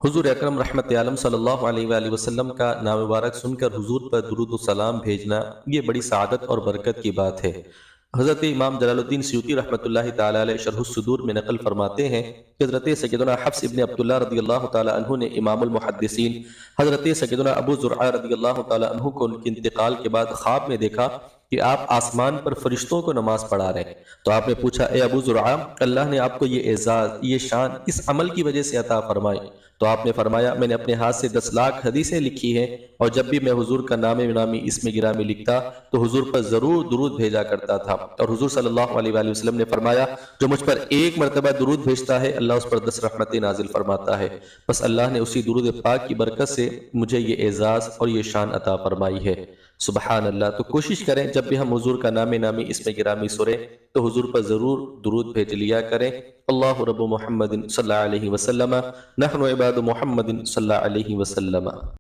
हुजूर अकरम रहमत आलम सल्लल्लाहु अलैहि वसल्लम का नाम मुबारक सुनकर हुजूर पर दुरूद व सलाम भेजना ये बड़ी सआदत और बरकत की बात है। हज़रत इमाम जलालुद्दीन सयूती रहमतुल्लाहि ताला अलैह शरह सुदूर में नकल फरमाते हैं कि हज़रत सैयदना हफ्स इब्न अब्दुल्लाह रदियल्लाहु ताला अन्हु ने इमामुल मुहद्दिसीन हज़रत सैयदना अबू ज़ुरआ रदियल्लाहु ताला अन्हु को उनके इंतकाल के बाद ख्वाब में देखा कि आप आसमान पर फरिश्तों को नमाज पढ़ा रहे हैं। तो आपने पूछा, ए अबू ज़ुरआ, अल्लाह ने आपको ये एजाज, ये शान किस अमल की वजह से अता फरमाई? तो आपने फरमाया, मैंने अपने हाथ से 10 लाख हदीसें लिखी हैं और जब भी मैं हुजूर का नाम नामी इसमें गिरामी लिखता तो हुजूर पर जरूर दुरूद भेजा करता था। और हुजूर सल्लल्लाहु अलैहि वसल्लम ने फरमाया, जो मुझ पर एक मरतबा दुरूद भेजता है अल्लाह उस पर 10 रहमतें नाजिल फरमाता है। बस अल्लाह ने उसी दुरूद पाक की बरकत से मुझे ये एजाज और ये शान अता फरमाई है। सुबहान अल्लाह। तो कोशिश करें जब भी हम हुजूर का नाम नामी इसमें गिरामी सुने तो हुजूर पर जरूर दुरूद भेज लिया करें। अल्लाहु रब्बु मुहम्मदिन सल्लल्लाहु अलैहि वसल्लम, नहनु इबादु मुहम्मदिन सल्लल्लाहु अलैहि वसल्लम।